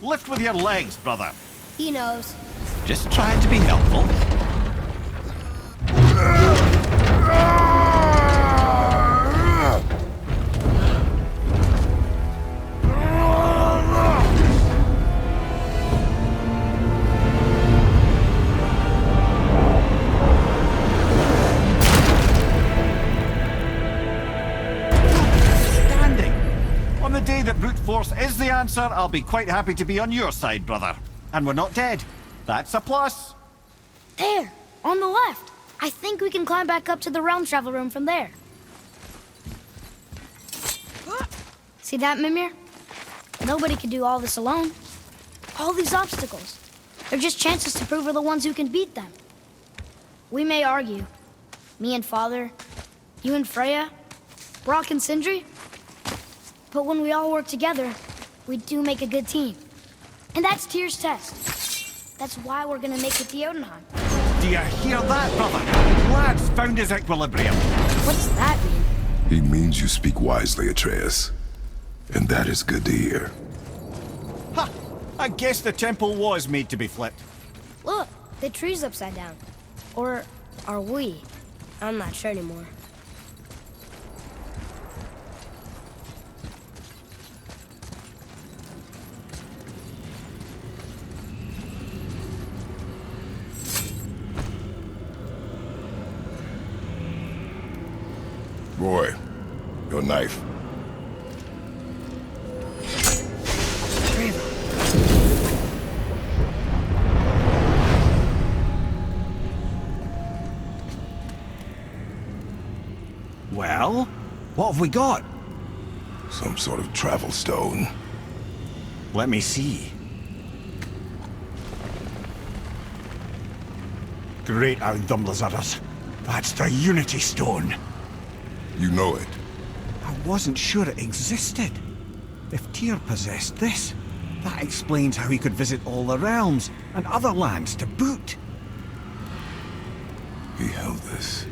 Lift with your legs, brother. He knows. Just trying to be helpful. On the day that brute force is the answer, I'll be quite happy to be on your side, brother. And we're not dead. That's a plus. There, on the left. I think we can climb back up to the realm travel room from there. See that, Mimir? Nobody can do all this alone. All these obstacles. They're just chances to prove we're the ones who can beat them. We may argue. Me and Father, you and Freya, Brock and Sindri. But when we all work together, we do make a good team. And that's Tyr's test. That's why we're gonna make it to Jotunheim. Do you hear that, brother? Lad's found his equilibrium. What's that mean? He means you speak wisely, Atreus. And that is good to hear. Ha! I guess the temple was made to be flipped. Look, the tree's upside down. Or are we? I'm not sure anymore. Boy, your knife. Well, what have we got? Some sort of travel stone. Let me see. Great Audumlazaras. That's the Unity Stone. You know it. I wasn't sure it existed. If Tyr possessed this, that explains how he could visit all the realms and other lands to boot. He held this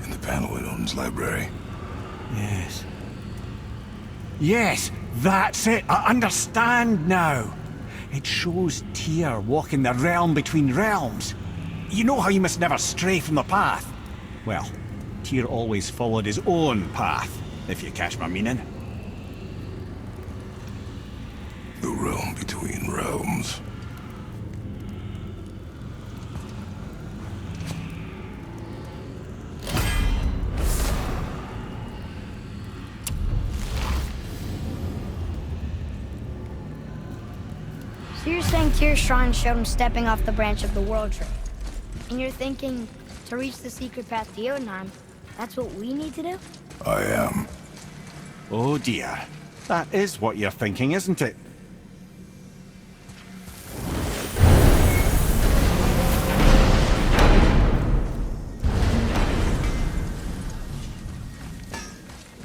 in the panel in Odin's library. Yes. Yes, that's it. I understand now. It shows Tyr walking the realm between realms. You know how you must never stray from the path? Well, Tyr always followed his own path, if you catch my meaning. The realm between realms. So you're saying Tyr's shrine showed him stepping off the branch of the World Tree. And you're thinking, to reach the secret path to Jotunheim, that's what we need to do? I am. Oh dear. That is what you're thinking, isn't it?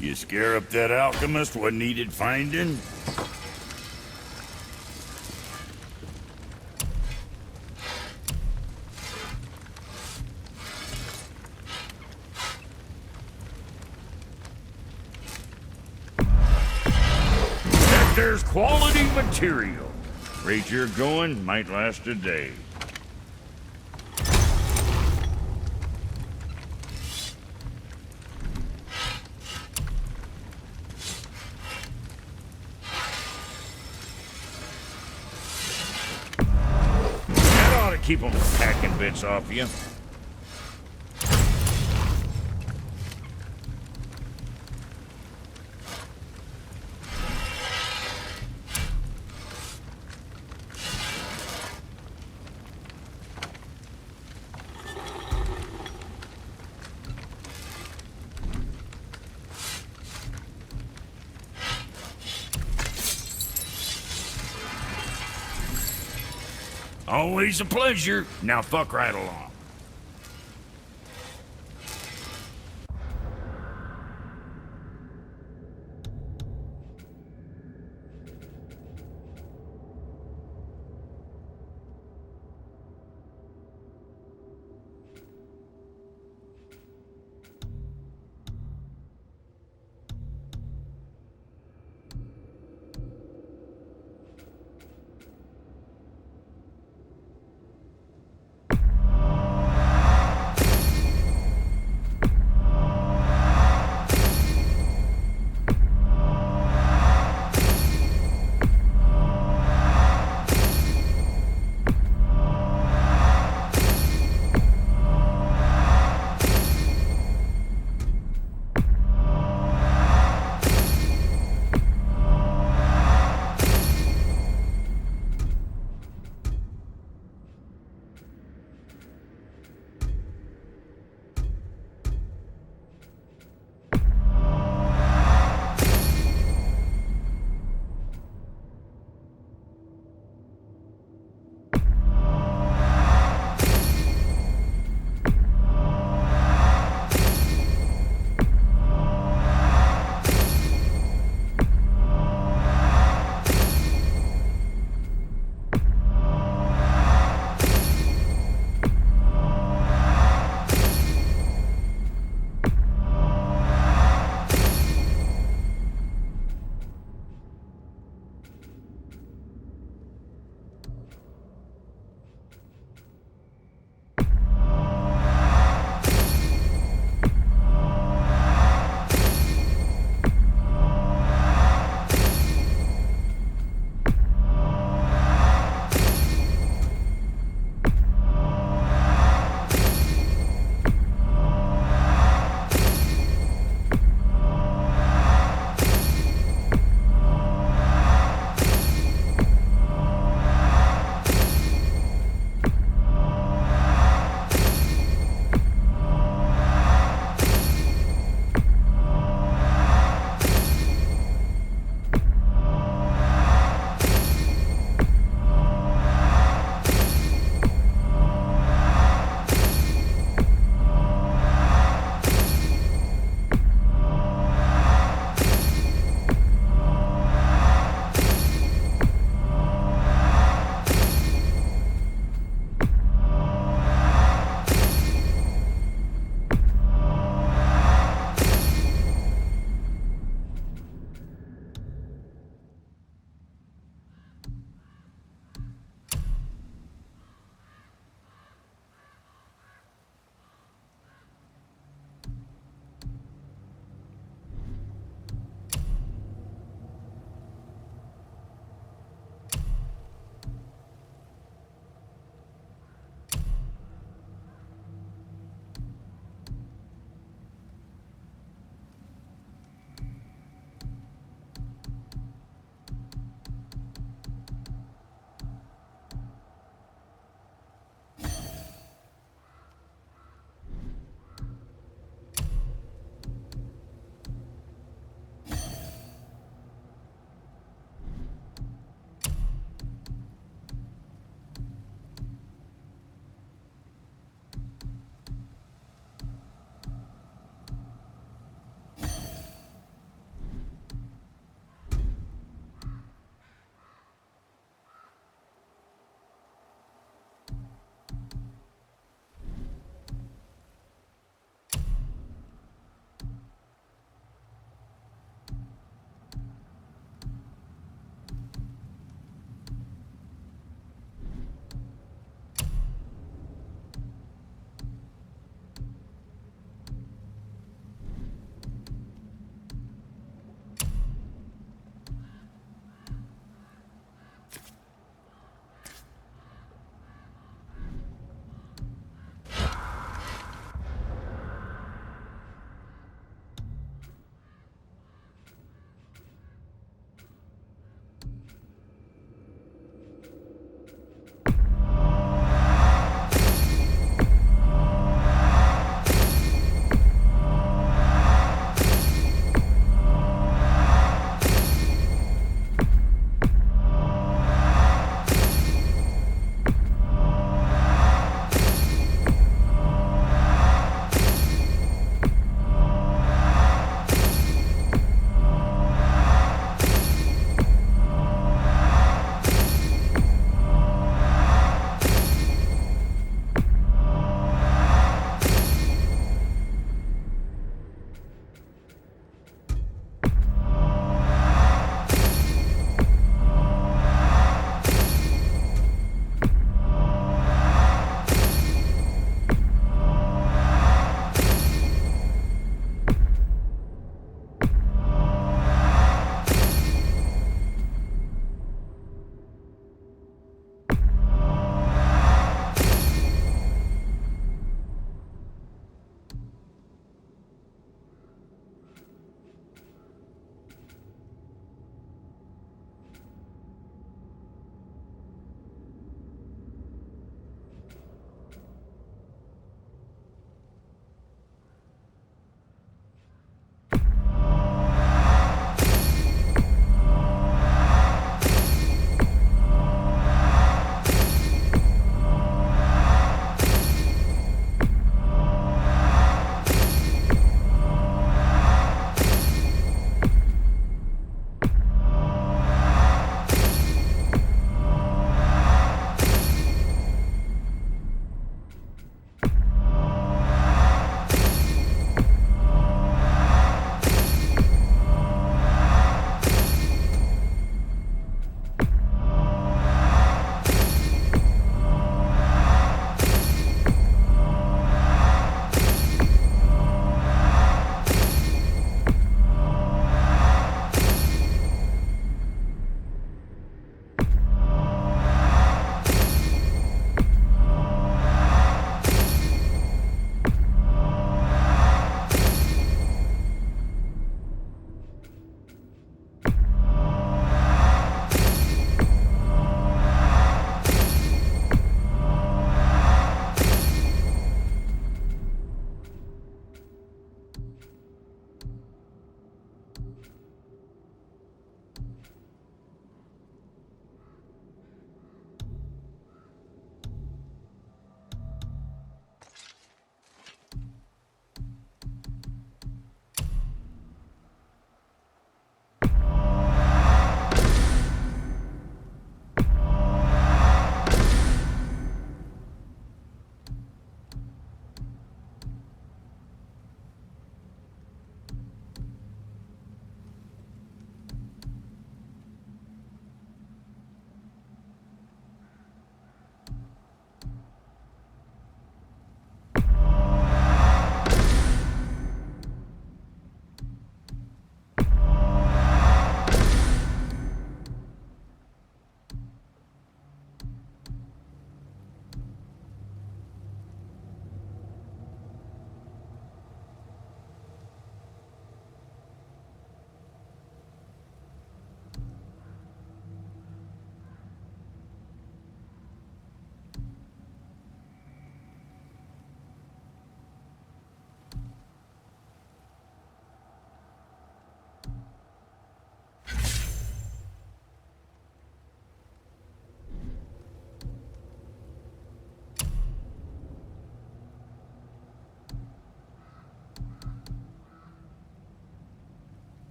You scare up that alchemist what needed finding? That there's quality material. Rate you're going might last a day. Keep them packing bits off you. Always a pleasure. Now fuck right along.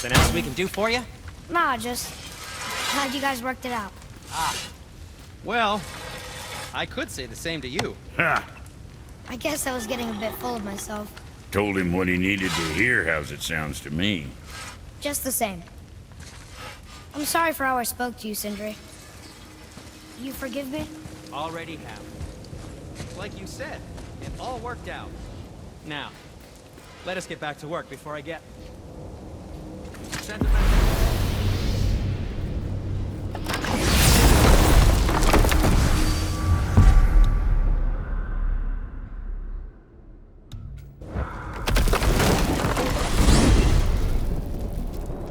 Something else we can do for you? Nah, just glad you guys worked it out. Well, I could say the same to you. Ha! I guess I was getting a bit full of myself. Told him what he needed to hear, how's it sounds to me. Just the same. I'm sorry for how I spoke to you, Sindri. You forgive me? Already have. Like you said, it all worked out. Now, let us get back to work before I get sentimental.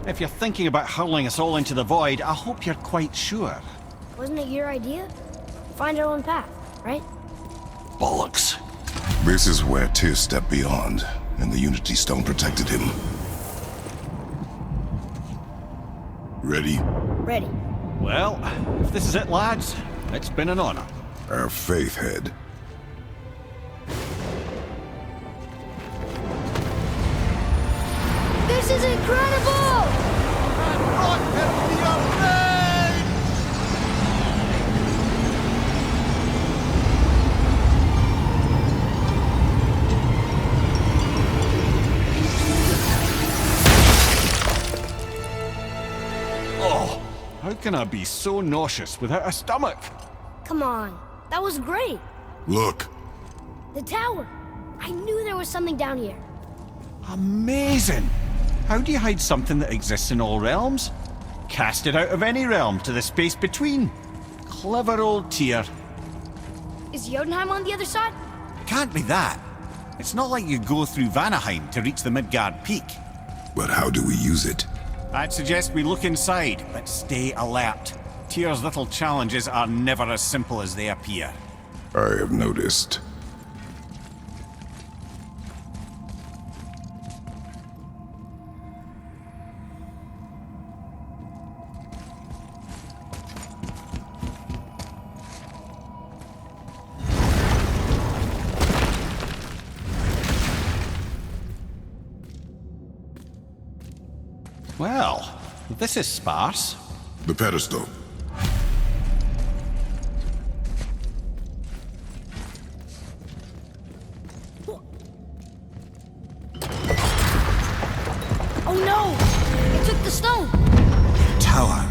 If you're thinking about hurling us all into the void, I hope you're quite sure. Wasn't it your idea? Find our own path, right? Bollocks. This is where Tyr stepped beyond, and the Unity Stone protected him. Ready? Ready. Well, if this is it, lads, it's been an honor. Our faith head. This is incredible! Oh, how can I be so nauseous without a stomach? Come on, that was great. Look. The tower. I knew there was something down here. Amazing! How do you hide something that exists in all realms? Cast it out of any realm to the space between. Clever old Tyr. Is Jotunheim on the other side? Can't be that. It's not like you go through Vanaheim to reach the Midgard Peak. But how do we use it? I'd suggest we look inside, but stay alert. Tyr's little challenges are never as simple as they appear. I have noticed. Well, this is sparse. The pedestal. Oh no! It took the stone! Tower.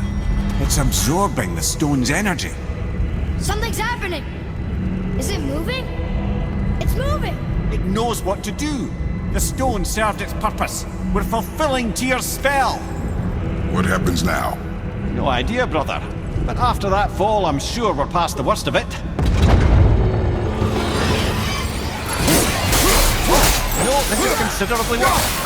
It's absorbing the stone's energy. Something's happening! Is it moving? It's moving! It knows what to do. The stone served its purpose. We're fulfilling Tyr's spell. What happens now? No idea, brother. But after that fall, I'm sure we're past the worst of it. No, this is considerably worse.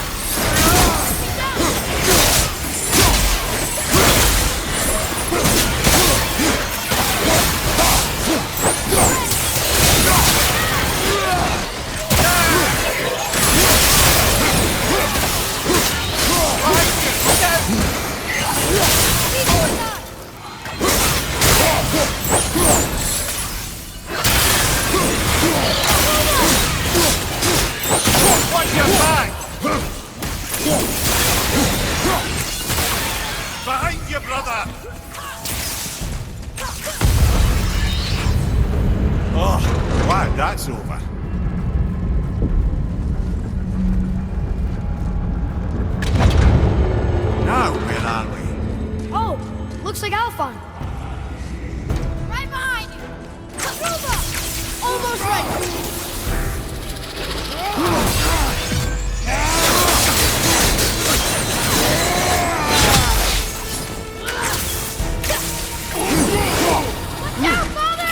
Watch your back! Behind you, brother! Oh, glad that's over. Now, where are we? Oh, looks like Alphon. Right behind you! Karuba! Almost ready! Watch out, father!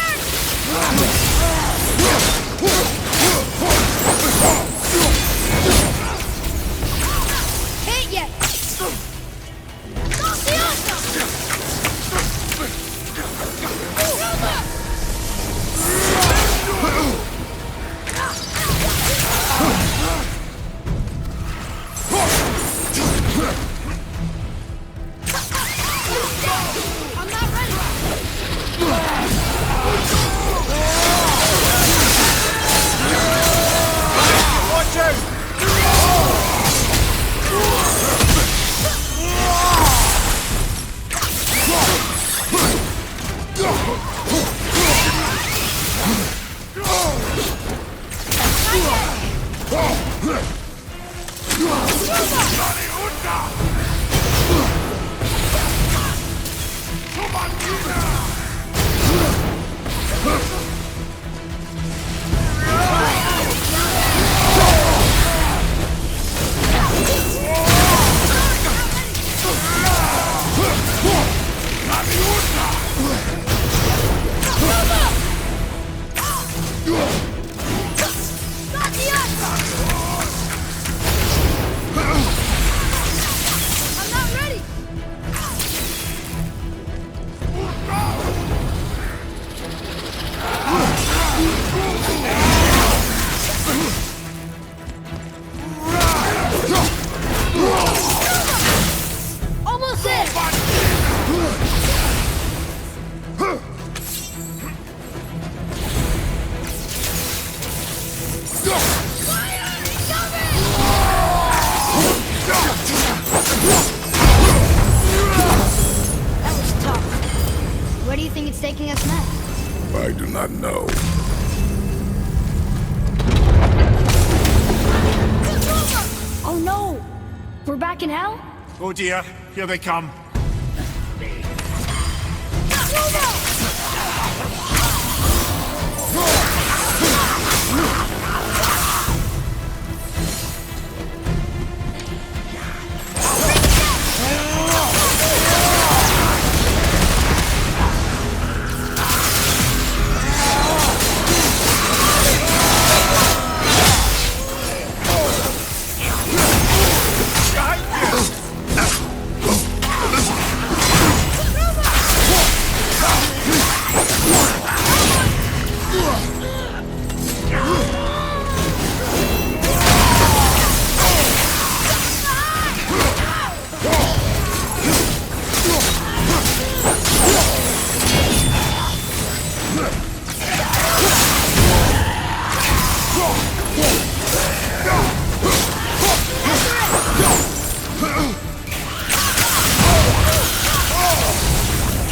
I do not know. Oh no! We're back in hell? Oh dear, here they come.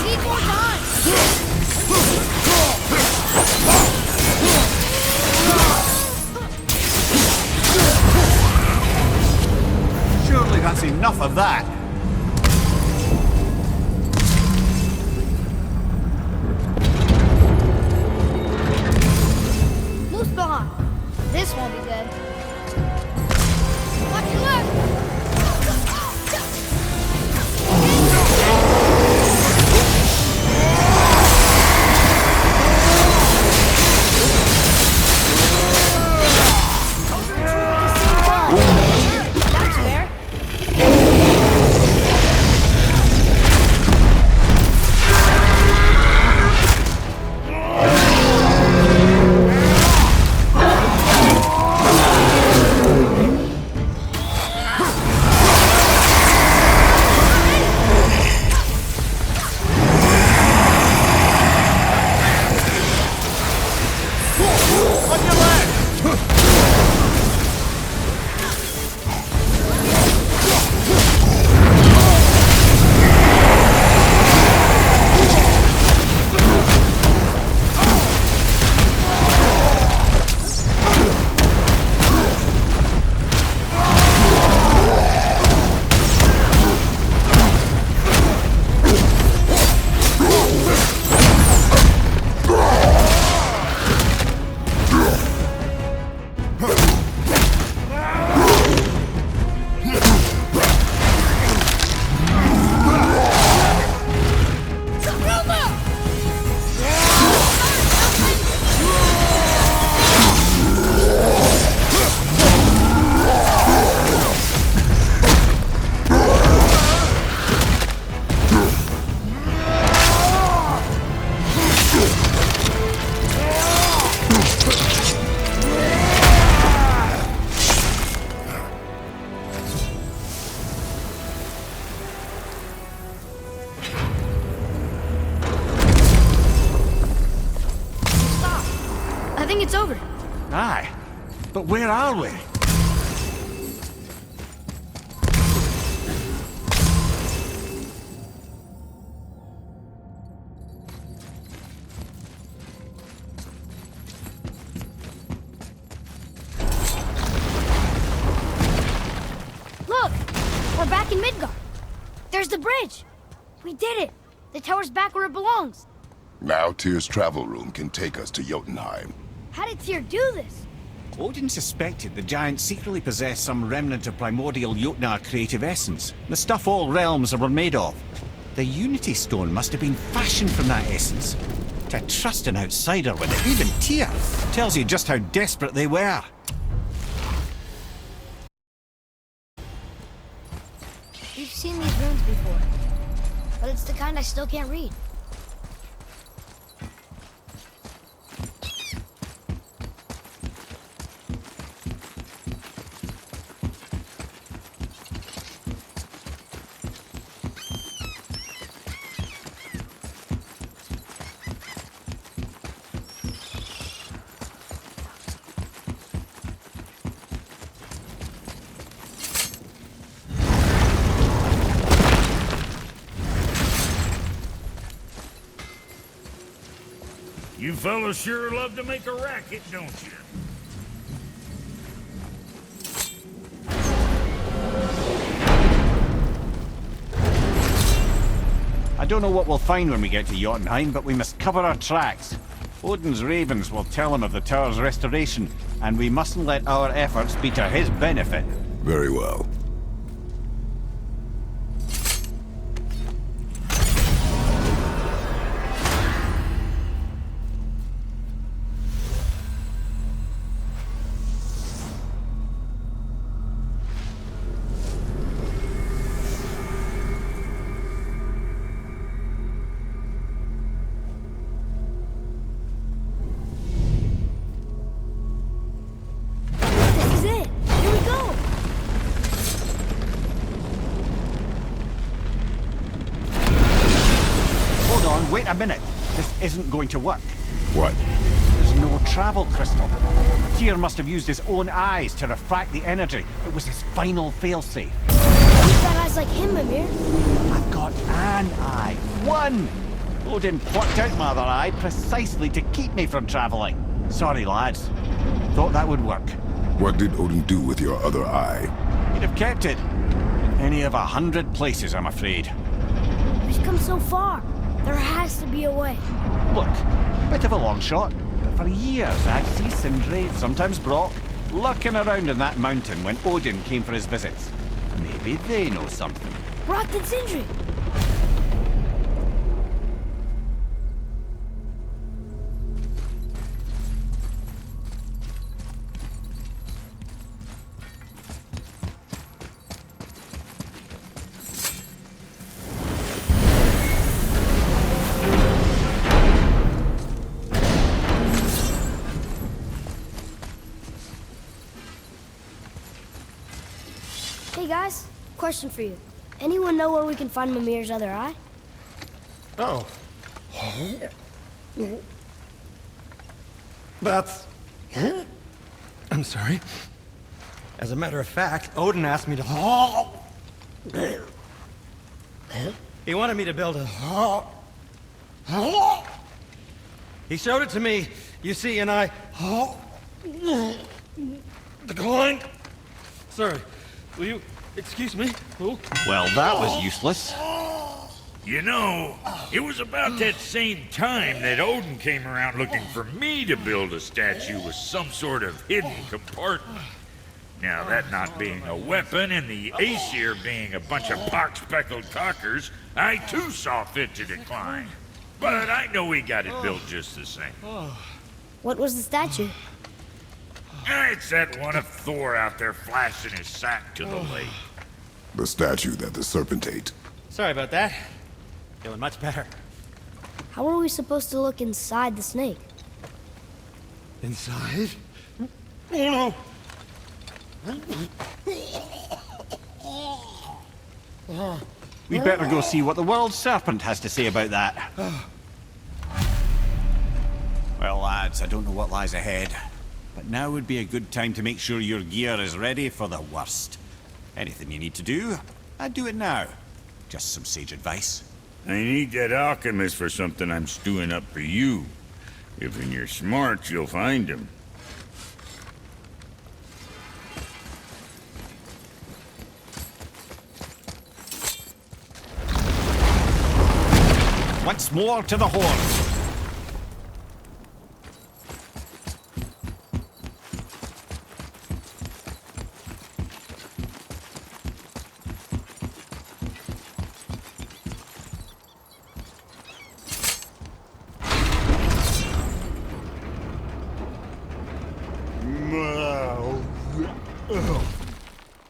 Need more time! Surely that's enough of that. Muspelheim! This won't be good. Watch your left! That's fair. On your left! I think it's over. Aye. But where are we? Look! We're back in Midgard. There's the bridge. We did it. The tower's back where it belongs. Now Tyr's travel room can take us to Jotunheim. How did Tyr do this? Odin suspected the giants secretly possessed some remnant of primordial Jotnar creative essence, the stuff all realms were made of. The Unity Stone must have been fashioned from that essence. To trust an outsider with it, even Tyr, tells you just how desperate they were. We've seen these runes before, but it's the kind I still can't read. You fellas sure love to make a racket, don't you? I don't know what we'll find when we get to Jotunheim, but we must cover our tracks. Odin's ravens will tell him of the tower's restoration, and we mustn't let our efforts be to his benefit. Very well. This is it. Here we go. Hold on, wait a minute. This isn't going to work. What? There's no travel crystal. Tyr must have used his own eyes to refract the energy. It was his final failsafe. We've got eyes like him, Mimir. I've got an eye. One! Odin plucked out my other eye precisely to keep me from traveling. Sorry, lads. Thought that would work. What did Odin do with your other eye? He'd have kept it. Any of 100 places, I'm afraid. We've come so far. There has to be a way. Look, bit of a long shot, but for years I'd see Sindri, sometimes Brock, lurking around in that mountain when Odin came for his visits. Maybe they know something. Brock and Sindri. Hey guys, question for you. Anyone know where we can find Mimir's other eye? Oh. That's... I'm sorry. As a matter of fact, Odin asked me to... He wanted me to build a... He showed it to me, you see, and I... Declined. Sorry, will you excuse me? Oh. Well, that was useless. You know, it was about that same time that Odin came around looking for me to build a statue with some sort of hidden compartment. Now, that not being a weapon and the Aesir being a bunch of pock-speckled cockers, I too saw fit to decline. But I know we got it built just the same. What was the statue? It's that one of Thor out there flashing his sack to the lake. The statue that the serpent ate. Sorry about that. Feeling much better. How are we supposed to look inside the snake? Inside? Oh no! We'd better go see what the world serpent has to say about that. Well, lads, I don't know what lies ahead, but now would be a good time to make sure your gear is ready for the worst. Anything you need to do, I'd do it now. Just some sage advice. I need that alchemist for something I'm stewing up for you. If you're smart, you'll find him. Once more to the horn.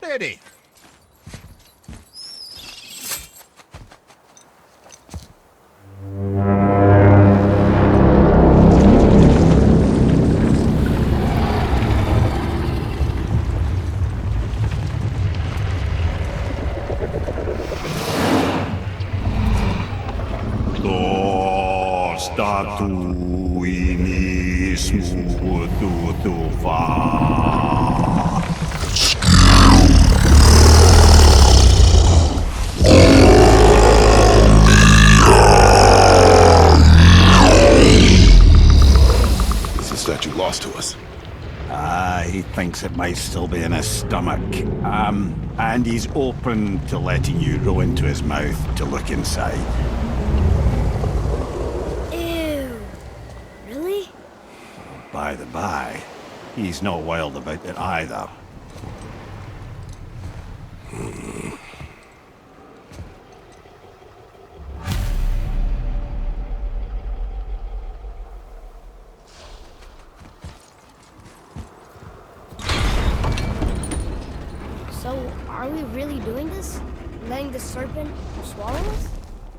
Ready. statue lost to us. He thinks it might still be in his stomach. And he's open to letting you roll into his mouth to look inside. Ew. Really? By the by, he's not wild about it either. So, are we really doing this? Letting the serpent swallow us?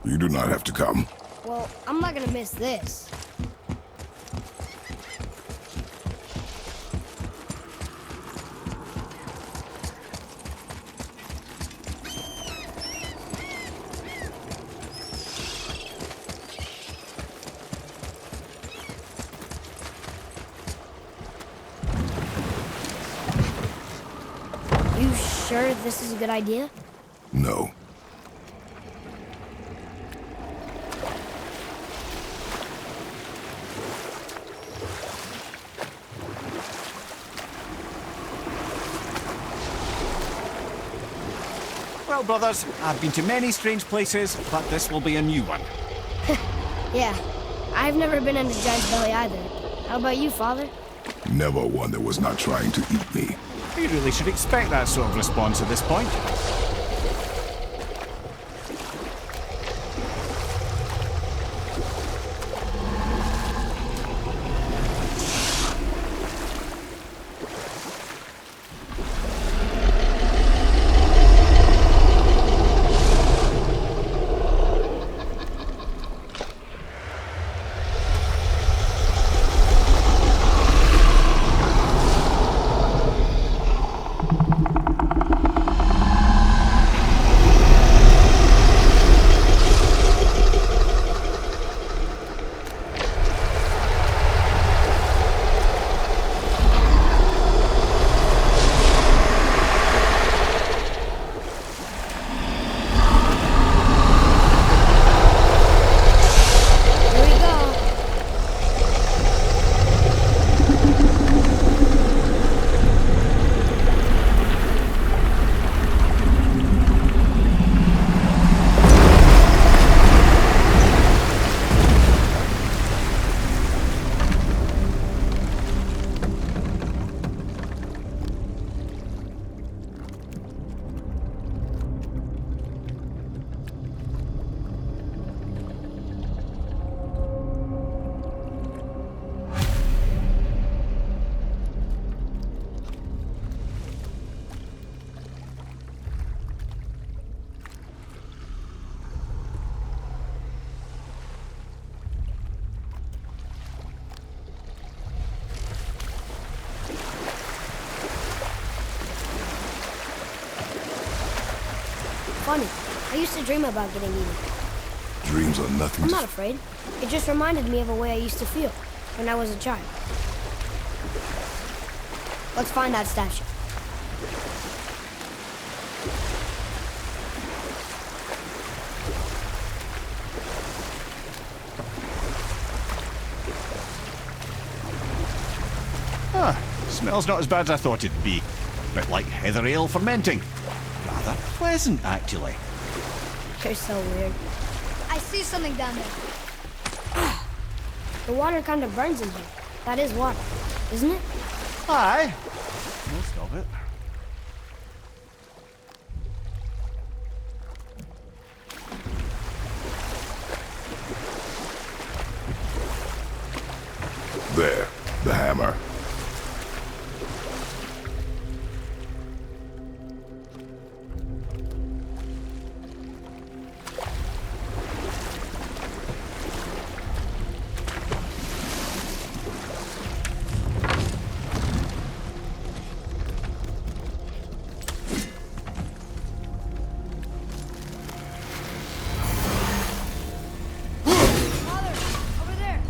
You do not have to come. Well, I'm not gonna miss this. You sure this is a good idea? No. Well, brothers, I've been to many strange places, but this will be a new one. Yeah. I've never been into Giant's Belly either. How about you, Father? Never one that was not trying to eat me. You really should expect that sort of response at this point. Here we go. Funny. I used to dream about getting eaten. Dreams are nothing I'm to... not afraid. It just reminded me of a way I used to feel when I was a child. Let's find that statue. Smells not as bad as I thought it'd be. Bit like heather ale fermenting. Rather pleasant, actually. You're so weird. I see something down there. The water kind of burns in here. That is water, isn't it? Aye. Most of it. There, the hammer. Father, over there.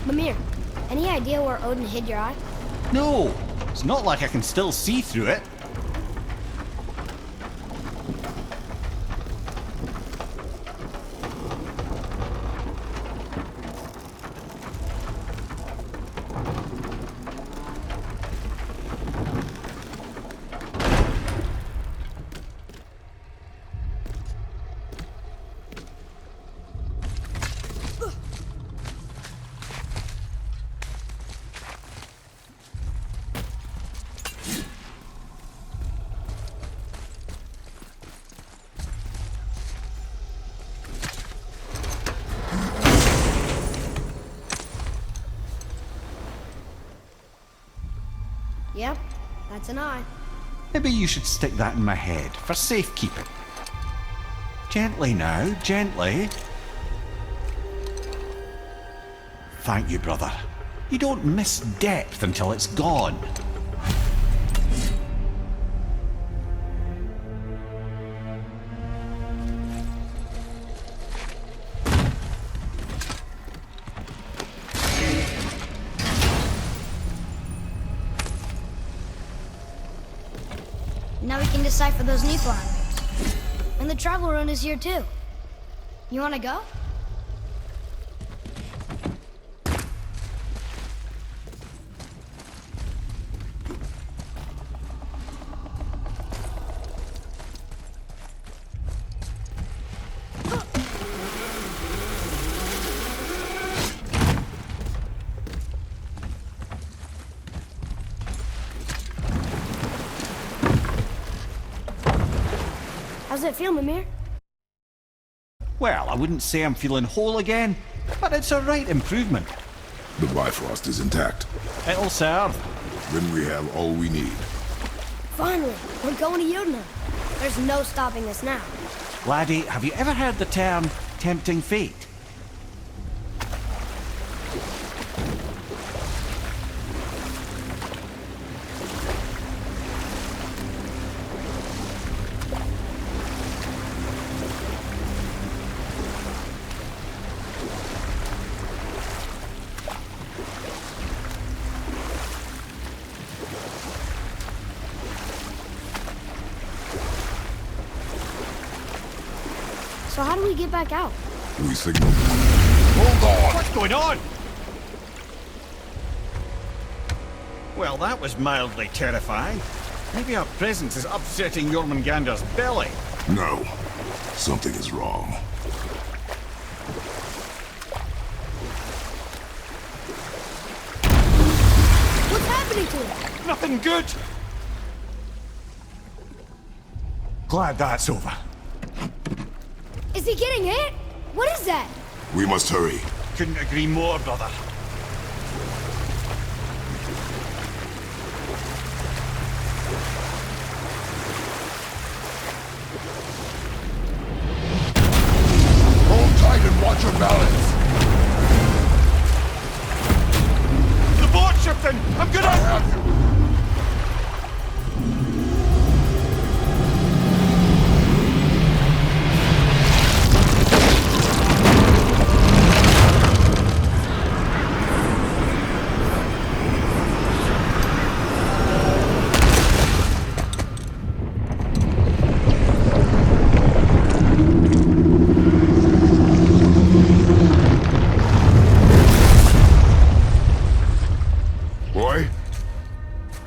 Mimir, any idea where Odin hid your eye? No, it's not like I can still see through it. Yep, that's an eye. Maybe you should stick that in my head for safekeeping. Gently now, gently. Thank you, brother. You don't miss depth until it's gone. Now we can decipher those Niflheim. And the travel rune is here too. You wanna go? How's it feel, Mimir? Well, I wouldn't say I'm feeling whole again, but it's a right improvement. The Bifrost is intact. It'll serve. Then we have all we need. Finally, we're going to Jotunheim. There's no stopping us now. Laddie, have you ever heard the term tempting fate? So how do we get back out? We signal. Hold on! What's going on? Well, that was mildly terrifying. Maybe our presence is upsetting Jormungandr's belly. No. Something is wrong. What's happening to him? Nothing good. Glad that's over. Is he getting hit? What is that? We must hurry. Couldn't agree more, brother. Hold tight and watch your balance. The boat's shifting! I'm gonna... I have you.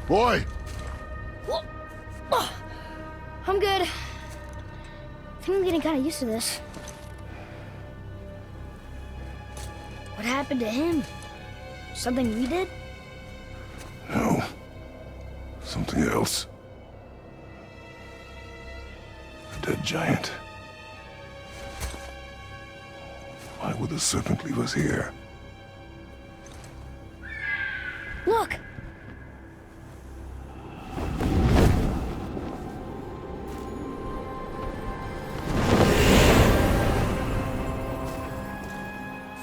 Boy! I'm good. I think I'm getting kind of used to this. What happened to him? Something we did? No. Something else. A dead giant. Why would the serpent leave us here? Look!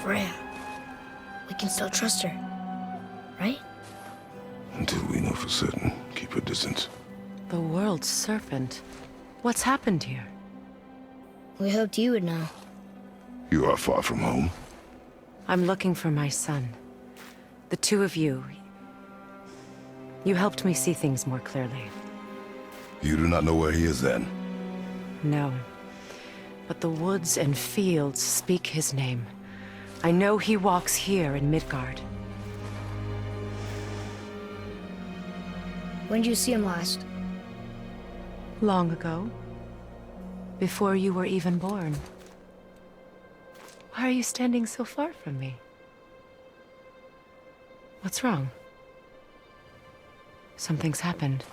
Freya. We can still trust her, right? Until we know for certain, keep her distance. The world's serpent. What's happened here? We hoped you would know. You are far from home. I'm looking for my son. The two of you. You helped me see things more clearly. You do not know where he is then? No. But the woods and fields speak his name. I know he walks here in Midgard. When did you see him last? Long ago. Before you were even born. Why are you standing so far from me? What's wrong? Something's happened.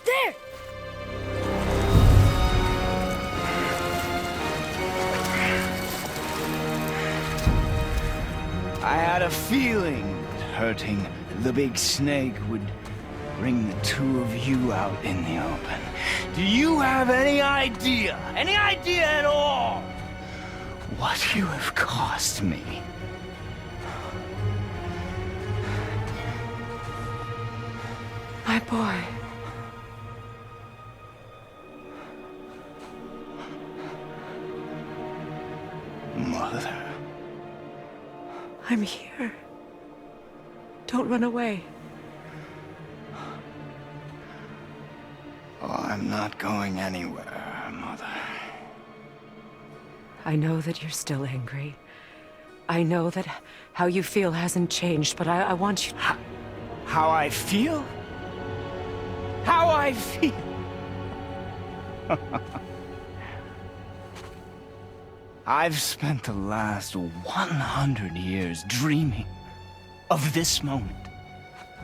There! I had a feeling that hurting the big snake would bring the two of you out in the open. Do you have any idea at all, what you have cost me? My boy. Mother. I'm here. Don't run away. Oh, I'm not going anywhere, Mother. I know that you're still angry. I know that how you feel hasn't changed, but I want you to... How I feel? How I feel? I've spent the last 100 years dreaming of this moment.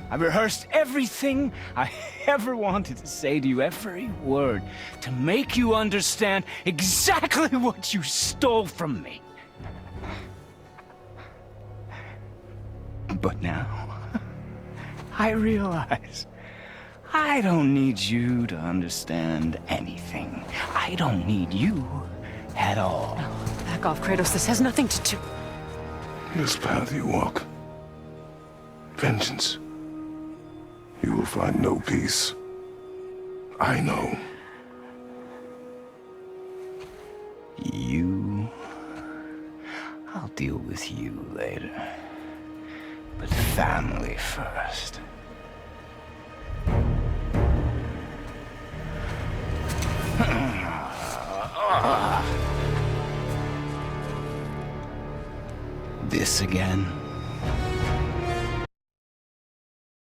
I've rehearsed everything I ever wanted to say to you, every word, to make you understand exactly what you stole from me. But now, I realize I don't need you to understand anything. I don't need you at all. No, back off, Kratos. This has nothing to do... This path you walk. Vengeance. You will find no peace. I know. You... I'll deal with you later. But family first. This again?